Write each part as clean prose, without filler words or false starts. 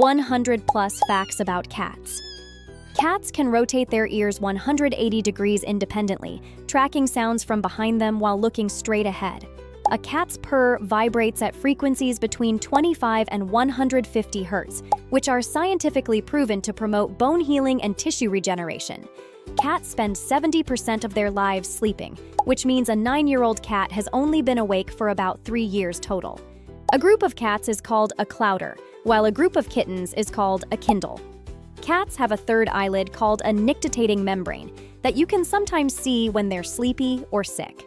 100 plus facts about cats. Cats can rotate their ears 180 degrees independently, tracking sounds from behind them while looking straight ahead. A cat's purr vibrates at frequencies between 25 and 150 Hz, which are scientifically proven to promote bone healing and tissue regeneration. Cats spend 70% of their lives sleeping, which means a 9-year-old cat has only been awake for about 3 years total. A group of cats is called a clouder, while a group of kittens is called a kindle. Cats have a third eyelid called a nictitating membrane that you can sometimes see when they're sleepy or sick.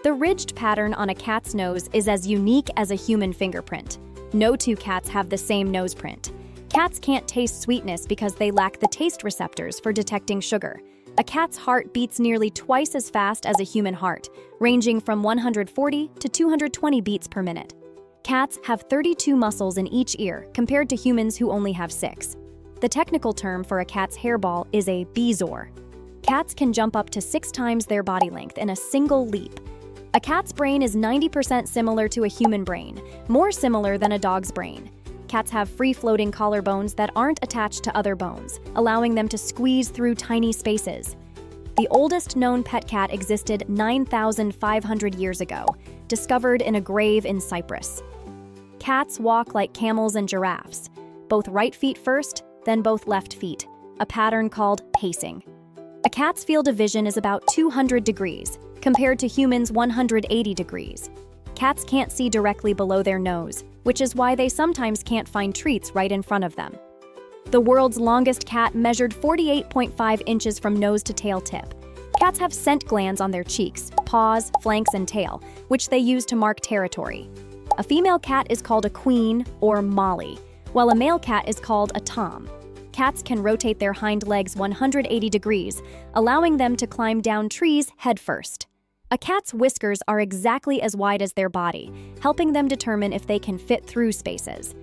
The ridged pattern on a cat's nose is as unique as a human fingerprint. No two cats have the same nose print. Cats can't taste sweetness because they lack the taste receptors for detecting sugar. A cat's heart beats nearly twice as fast as a human heart, ranging from 140 to 220 beats per minute. Cats have 32 muscles in each ear compared to humans who only have 6. The technical term for a cat's hairball is a bezoar. Cats can jump up to 6 times their body length in a single leap. A cat's brain is 90% similar to a human brain, more similar than a dog's brain. Cats have free-floating collarbones that aren't attached to other bones, allowing them to squeeze through tiny spaces. The oldest known pet cat existed 9,500 years ago, discovered in a grave in Cyprus. Cats walk like camels and giraffes, both right feet first, then both left feet, a pattern called pacing. A cat's field of vision is about 200 degrees, compared to humans' 180 degrees. Cats can't see directly below their nose, which is why they sometimes can't find treats right in front of them. The world's longest cat measured 48.5 inches from nose to tail tip. Cats have scent glands on their cheeks, paws, flanks, and tail, which they use to mark territory. A female cat is called a queen or molly, while a male cat is called a tom. Cats can rotate their hind legs 180 degrees, allowing them to climb down trees headfirst. A cat's whiskers are exactly as wide as their body, helping them determine if they can fit through spaces.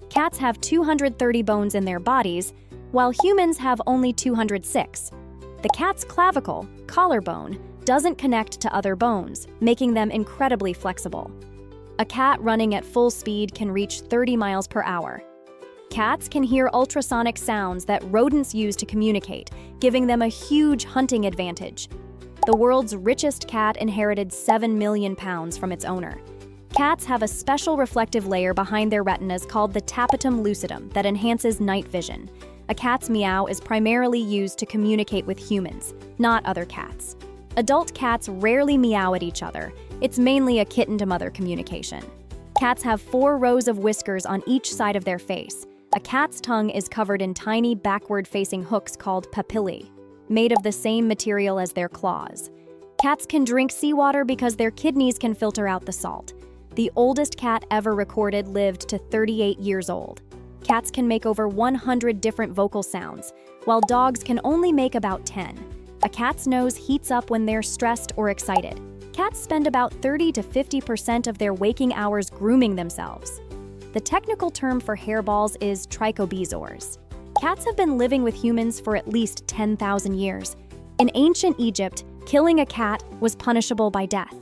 Cats have 230 bones in their bodies, while humans have only 206. The cat's clavicle, collarbone, doesn't connect to other bones, making them incredibly flexible. A cat running at full speed can reach 30 miles per hour. Cats can hear ultrasonic sounds that rodents use to communicate, giving them a huge hunting advantage. The world's richest cat inherited 7 million pounds from its owner. Cats have a special reflective layer behind their retinas called the tapetum lucidum that enhances night vision. A cat's meow is primarily used to communicate with humans, not other cats. Adult cats rarely meow at each other. It's mainly a kitten-to-mother communication. Cats have 4 rows of whiskers on each side of their face. A cat's tongue is covered in tiny backward-facing hooks called papillae, made of the same material as their claws. Cats can drink seawater because their kidneys can filter out the salt. The oldest cat ever recorded lived to 38 years old. Cats can make over 100 different vocal sounds, while dogs can only make about 10. A cat's nose heats up when they're stressed or excited. Cats spend about 30 to 50% of their waking hours grooming themselves. The technical term for hairballs is trichobezoars. Cats have been living with humans for at least 10,000 years. In ancient Egypt, killing a cat was punishable by death.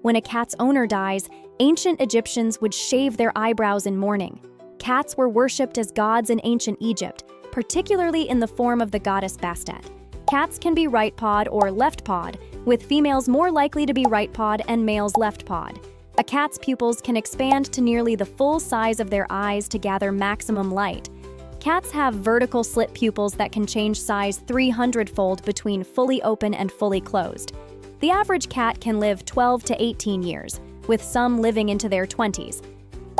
When a cat's owner dies, ancient Egyptians would shave their eyebrows in mourning. Cats were worshipped as gods in ancient Egypt, particularly in the form of the goddess Bastet. Cats can be right-pawed or left-pawed, with females more likely to be right-pawed and males left-pawed. A cat's pupils can expand to nearly the full size of their eyes to gather maximum light. Cats have vertical slit pupils that can change size 300-fold between fully open and fully closed. The average cat can live 12 to 18 years, with some living into their 20s.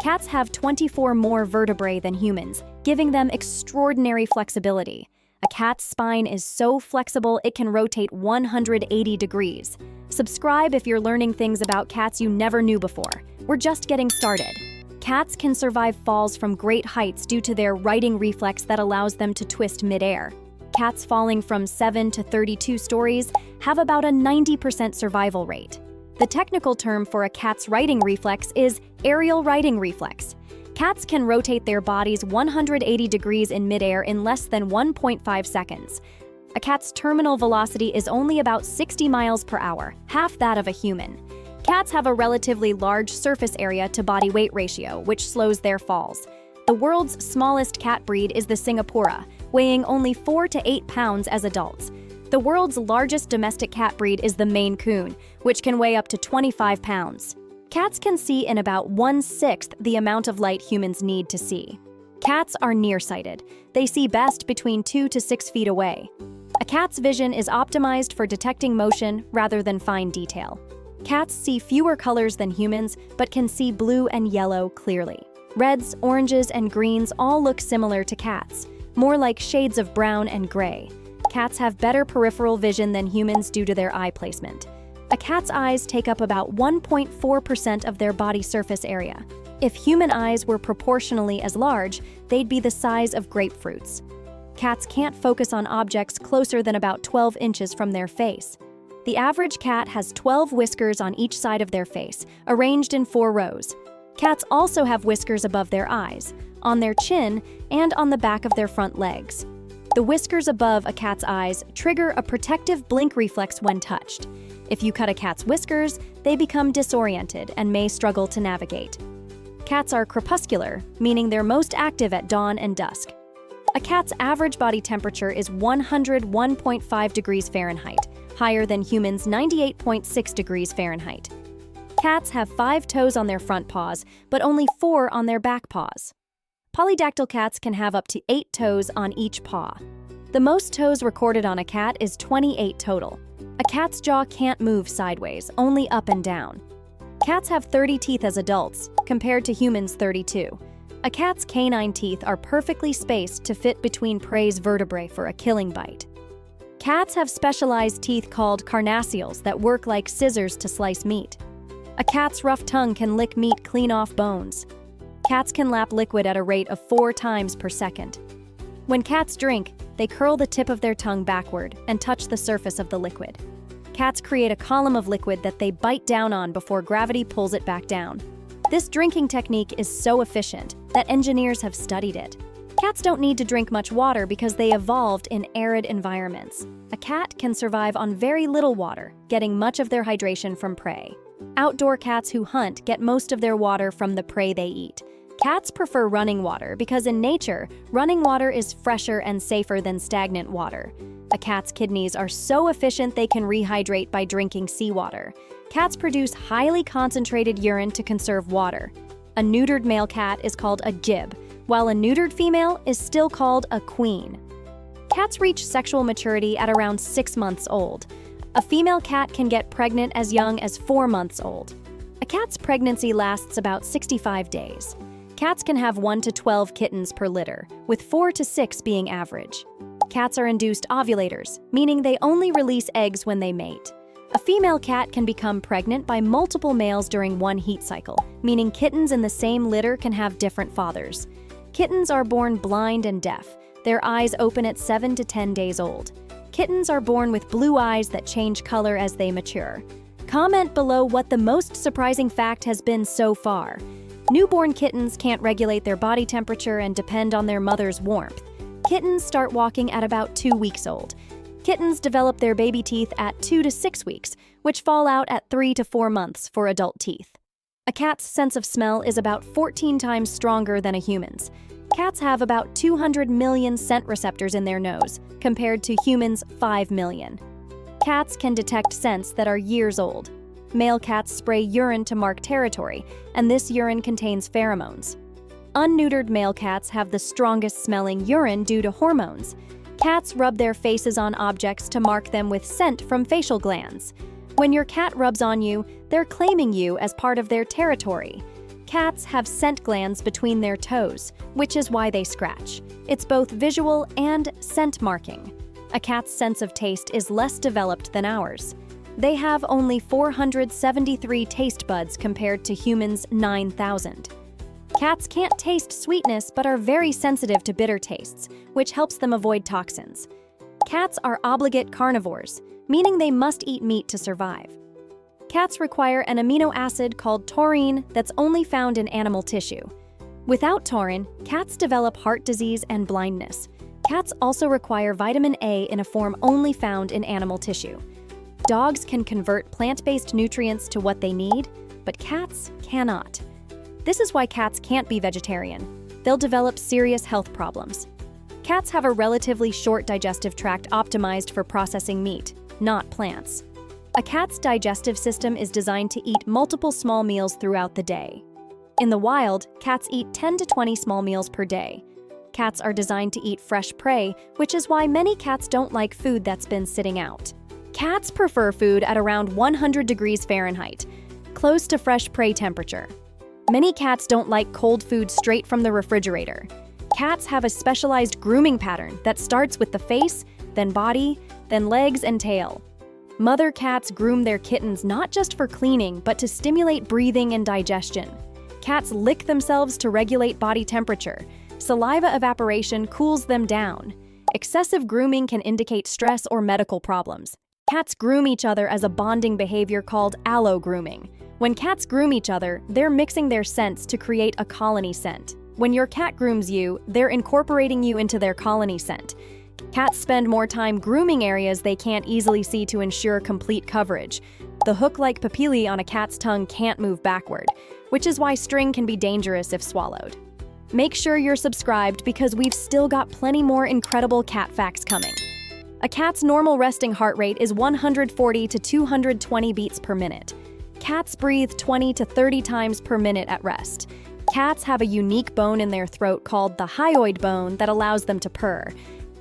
Cats have 24 more vertebrae than humans, giving them extraordinary flexibility. A cat's spine is so flexible it can rotate 180 degrees. Subscribe if you're learning things about cats you never knew before. We're just getting started. Cats can survive falls from great heights due to their righting reflex that allows them to twist midair. Cats falling from 7 to 32 stories have about a 90% survival rate. The technical term for a cat's righting reflex is aerial righting reflex. Cats can rotate their bodies 180 degrees in midair in less than 1.5 seconds. A cat's terminal velocity is only about 60 miles per hour, half that of a human. Cats have a relatively large surface area to body weight ratio, which slows their falls. The world's smallest cat breed is the Singapura, weighing only 4 to 8 pounds as adults. The world's largest domestic cat breed is the Maine Coon, which can weigh up to 25 pounds. Cats can see in about 1/6 the amount of light humans need to see. Cats are nearsighted. They see best between 2 to 6 feet away. A cat's vision is optimized for detecting motion rather than fine detail. Cats see fewer colors than humans, but can see blue and yellow clearly. Reds, oranges, and greens all look similar to cats, more like shades of brown and gray. Cats have better peripheral vision than humans due to their eye placement. A cat's eyes take up about 1.4% of their body surface area. If human eyes were proportionally as large, they'd be the size of grapefruits. Cats can't focus on objects closer than about 12 inches from their face. The average cat has 12 whiskers on each side of their face, arranged in 4 rows. Cats also have whiskers above their eyes, on their chin, and on the back of their front legs. The whiskers above a cat's eyes trigger a protective blink reflex when touched. If you cut a cat's whiskers, they become disoriented and may struggle to navigate. Cats are crepuscular, meaning they're most active at dawn and dusk. A cat's average body temperature is 101.5 degrees Fahrenheit, higher than humans' 98.6 degrees Fahrenheit. Cats have 5 toes on their front paws, but only 4 on their back paws. Polydactyl cats can have up to 8 toes on each paw. The most toes recorded on a cat is 28 total. A cat's jaw can't move sideways, only up and down. Cats have 30 teeth as adults, compared to humans' 32. A cat's canine teeth are perfectly spaced to fit between prey's vertebrae for a killing bite. Cats have specialized teeth called carnassials that work like scissors to slice meat. A cat's rough tongue can lick meat clean off bones. Cats can lap liquid at a rate of 4 times per second. When cats drink, they curl the tip of their tongue backward and touch the surface of the liquid. Cats create a column of liquid that they bite down on before gravity pulls it back down. This drinking technique is so efficient that engineers have studied it. Cats don't need to drink much water because they evolved in arid environments. A cat can survive on very little water, getting much of their hydration from prey. Outdoor cats who hunt get most of their water from the prey they eat. Cats prefer running water because in nature, running water is fresher and safer than stagnant water. A cat's kidneys are so efficient they can rehydrate by drinking seawater. Cats produce highly concentrated urine to conserve water. A neutered male cat is called a gib, while a neutered female is still called a queen. Cats reach sexual maturity at around 6 months old. A female cat can get pregnant as young as 4 months old. A cat's pregnancy lasts about 65 days. Cats can have 1 to 12 kittens per litter, with 4 to 6 being average. Cats are induced ovulators, meaning they only release eggs when they mate. A female cat can become pregnant by multiple males during one heat cycle, meaning kittens in the same litter can have different fathers. Kittens are born blind and deaf. Their eyes open at 7 to 10 days old. Kittens are born with blue eyes that change color as they mature. Comment below what the most surprising fact has been so far. Newborn kittens can't regulate their body temperature and depend on their mother's warmth. Kittens start walking at about 2 weeks old. Kittens develop their baby teeth at 2 to 6 weeks, which fall out at 3 to 4 months for adult teeth. A cat's sense of smell is about 14 times stronger than a human's. Cats have about 200 million scent receptors in their nose, compared to humans' 5 million. Cats can detect scents that are years old. Male cats spray urine to mark territory, and this urine contains pheromones. Unneutered male cats have the strongest smelling urine due to hormones. Cats rub their faces on objects to mark them with scent from facial glands. When your cat rubs on you, they're claiming you as part of their territory. Cats have scent glands between their toes, which is why they scratch. It's both visual and scent marking. A cat's sense of taste is less developed than ours. They have only 473 taste buds compared to humans' 9,000. Cats can't taste sweetness but are very sensitive to bitter tastes, which helps them avoid toxins. Cats are obligate carnivores, meaning they must eat meat to survive. Cats require an amino acid called taurine that's only found in animal tissue. Without taurine, cats develop heart disease and blindness. Cats also require vitamin A in a form only found in animal tissue. Dogs can convert plant-based nutrients to what they need, but cats cannot. This is why cats can't be vegetarian. they'll develop serious health problems. Cats have a relatively short digestive tract optimized for processing meat, not plants. A cat's digestive system is designed to eat multiple small meals throughout the day. In the wild, cats eat 10 to 20 small meals per day. Cats are designed to eat fresh prey, which is why many cats don't like food that's been sitting out. Cats prefer food at around 100 degrees Fahrenheit, close to fresh prey temperature. Many cats don't like cold food straight from the refrigerator. Cats have a specialized grooming pattern that starts with the face, then body, then legs and tail. Mother cats groom their kittens not just for cleaning, but to stimulate breathing and digestion. Cats lick themselves to regulate body temperature. Saliva evaporation cools them down. Excessive grooming can indicate stress or medical problems. Cats groom each other as a bonding behavior called allo-grooming. When cats groom each other, they're mixing their scents to create a colony scent. When your cat grooms you, they're incorporating you into their colony scent. Cats spend more time grooming areas they can't easily see to ensure complete coverage. The hook-like papillae on a cat's tongue can't move backward, which is why string can be dangerous if swallowed. Make sure you're subscribed because we've still got plenty more incredible cat facts coming. A cat's normal resting heart rate is 140 to 220 beats per minute. Cats breathe 20 to 30 times per minute at rest. Cats have a unique bone in their throat called the hyoid bone that allows them to purr.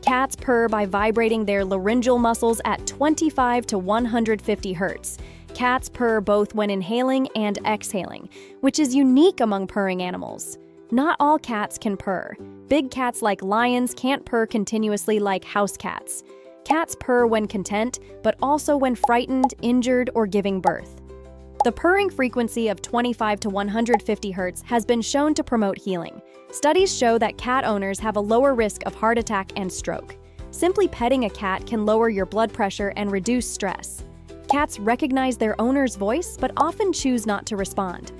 Cats purr by vibrating their laryngeal muscles at 25 to 150 hertz. Cats purr both when inhaling and exhaling, which is unique among purring animals. Not all cats can purr. Big cats like lions can't purr continuously like house cats. Cats purr when content, but also when frightened, injured, or giving birth. The purring frequency of 25 to 150 hertz has been shown to promote healing. Studies show that cat owners have a lower risk of heart attack and stroke. Simply petting a cat can lower your blood pressure and reduce stress. Cats recognize their owner's voice but often choose not to respond.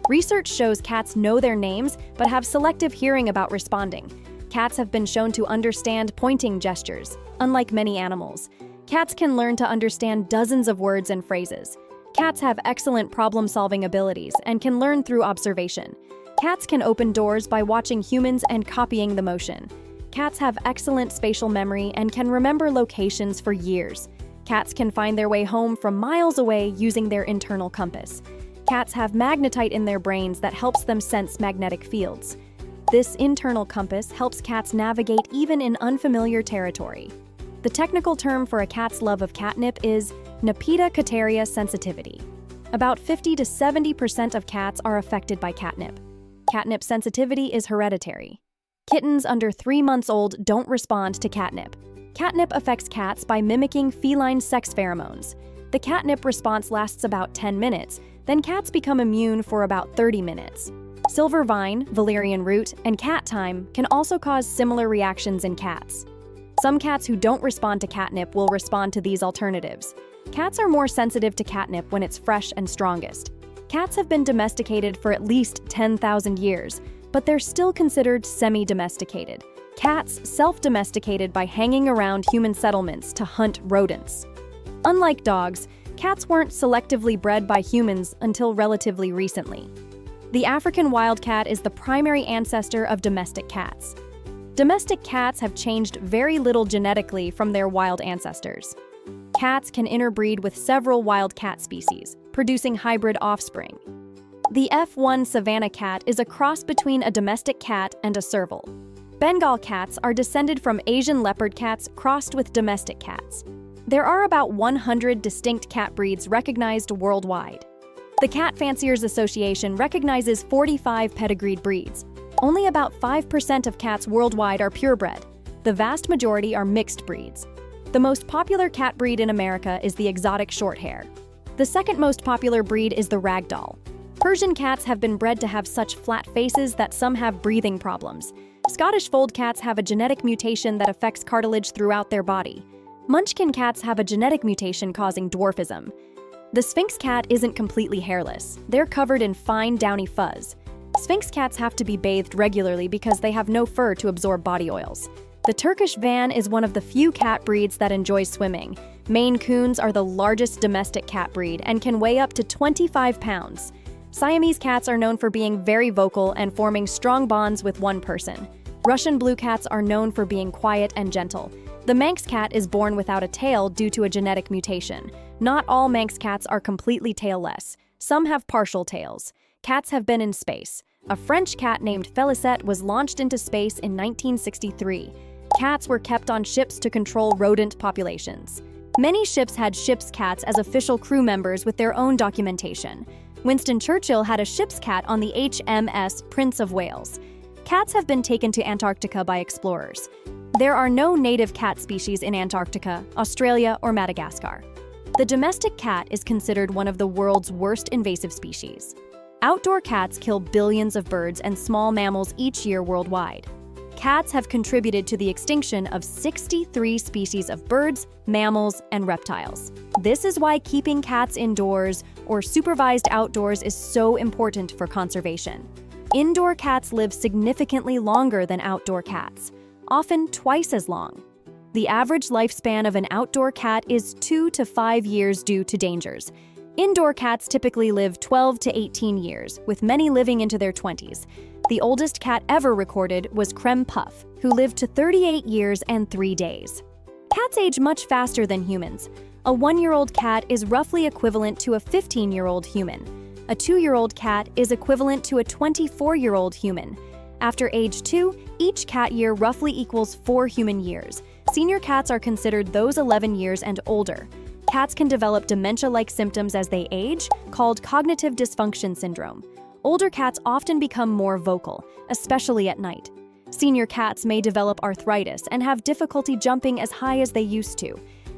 Research shows cats know their names but have selective hearing about responding. Cats have been shown to understand pointing gestures. Unlike many animals, cats can learn to understand dozens of words and phrases. Cats have excellent problem-solving abilities and can learn through observation. Cats can open doors by watching humans and copying the motion. Cats have excellent spatial memory and can remember locations for years. Cats can find their way home from miles away using their internal compass. Cats have magnetite in their brains that helps them sense magnetic fields. This internal compass helps cats navigate even in unfamiliar territory. The technical term for a cat's love of catnip is Nepeta sensitivity. About 50 to 70% of cats are affected by catnip. Catnip sensitivity is hereditary. Kittens under 3 months old don't respond to catnip. Catnip affects cats by mimicking feline sex pheromones. The catnip response lasts about 10 minutes, then cats become immune for about 30 minutes. Silver vine, valerian root, and cat thyme can also cause similar reactions in cats. Some cats who don't respond to catnip will respond to these alternatives. Cats are more sensitive to catnip when it's fresh and strongest. Cats have been domesticated for at least 10,000 years, but they're still considered semi-domesticated. Cats self-domesticated by hanging around human settlements to hunt rodents. Unlike dogs, cats weren't selectively bred by humans until relatively recently. The African wildcat is the primary ancestor of domestic cats. Domestic cats have changed very little genetically from their wild ancestors. Cats can interbreed with several wild cat species, producing hybrid offspring. The F1 Savannah cat is a cross between a domestic cat and a serval. Bengal cats are descended from Asian leopard cats crossed with domestic cats. There are about 100 distinct cat breeds recognized worldwide. The Cat Fanciers Association recognizes 45 pedigreed breeds. Only about 5% of cats worldwide are purebred. The vast majority are mixed breeds. The most popular cat breed in America is the exotic shorthair. The second most popular breed is the ragdoll. Persian cats have been bred to have such flat faces that some have breathing problems. Scottish fold cats have a genetic mutation that affects cartilage throughout their body. Munchkin cats have a genetic mutation causing dwarfism. The Sphinx cat isn't completely hairless. They're covered in fine, downy fuzz. Sphinx cats have to be bathed regularly because they have no fur to absorb body oils. The Turkish van is one of the few cat breeds that enjoys swimming. Maine Coons are the largest domestic cat breed and can weigh up to 25 pounds. Siamese cats are known for being very vocal and forming strong bonds with one person. Russian blue cats are known for being quiet and gentle. The Manx cat is born without a tail due to a genetic mutation. Not all Manx cats are completely tailless. Some have partial tails. Cats have been in space. A French cat named Felicette was launched into space in 1963. Cats were kept on ships to control rodent populations. Many ships had ship's cats as official crew members with their own documentation. Winston Churchill had a ship's cat on the HMS Prince of Wales. Cats have been taken to Antarctica by explorers. There are no native cat species in Antarctica, Australia, or Madagascar. The domestic cat is considered one of the world's worst invasive species. Outdoor cats kill billions of birds and small mammals each year worldwide. Cats have contributed to the extinction of 63 species of birds, mammals, and reptiles. This is why keeping cats indoors or supervised outdoors is so important for conservation. Indoor cats live significantly longer than outdoor cats, often twice as long. The average lifespan of an outdoor cat is 2 to 5 years due to dangers. Indoor cats typically live 12 to 18 years, with many living into their 20s. The oldest cat ever recorded was Creme Puff, who lived to 38 years and 3 days. Cats age much faster than humans. A 1-year-old cat is roughly equivalent to a 15-year-old human. A 2-year-old cat is equivalent to a 24-year-old human. After age 2, each cat year roughly equals 4 human years. Senior cats are considered those 11 years and older. Cats can develop dementia-like symptoms as they age, called cognitive dysfunction syndrome. Older cats often become more vocal, especially at night. Senior cats may develop arthritis and have difficulty jumping as high as they used to.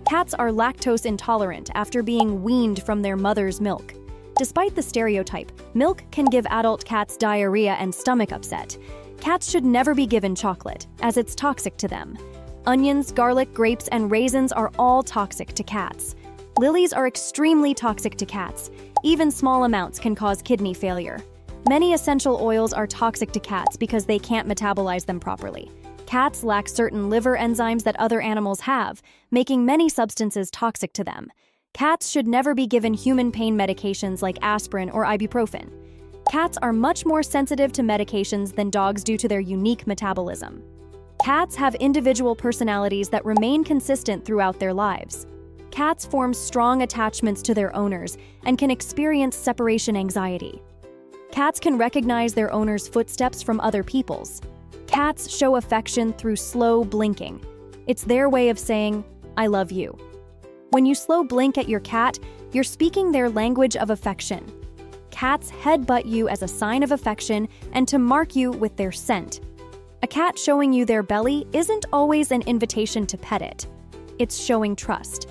Cats are lactose intolerant after being weaned from their mother's milk. Despite the stereotype, milk can give adult cats diarrhea and stomach upset. Cats should never be given chocolate, as it's toxic to them. Onions, garlic, grapes, and raisins are all toxic to cats. Lilies are extremely toxic to cats. Even small amounts can cause kidney failure. Many essential oils are toxic to cats because they can't metabolize them properly. Cats lack certain liver enzymes that other animals have, making many substances toxic to them. Cats should never be given human pain medications like aspirin or ibuprofen. Cats are much more sensitive to medications than dogs due to their unique metabolism. Cats have individual personalities that remain consistent throughout their lives. Cats form strong attachments to their owners and can experience separation anxiety. Cats can recognize their owner's footsteps from other people's. Cats show affection through slow blinking. It's their way of saying, "I love you." When you slow blink at your cat, you're speaking their language of affection. Cats headbutt you as a sign of affection and to mark you with their scent. A cat showing you their belly isn't always an invitation to pet it. It's showing trust.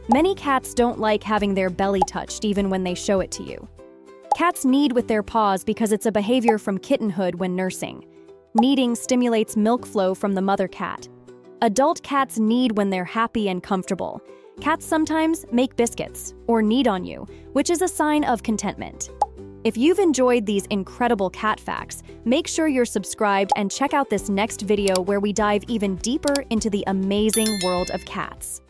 Many cats don't like having their belly touched even when they show it to you. Cats knead with their paws because it's a behavior from kittenhood when nursing. Kneading stimulates milk flow from the mother cat. Adult cats knead when they're happy and comfortable. Cats sometimes make biscuits or knead on you, which is a sign of contentment. If you've enjoyed these incredible cat facts, make sure you're subscribed and check out this next video where we dive even deeper into the amazing world of cats.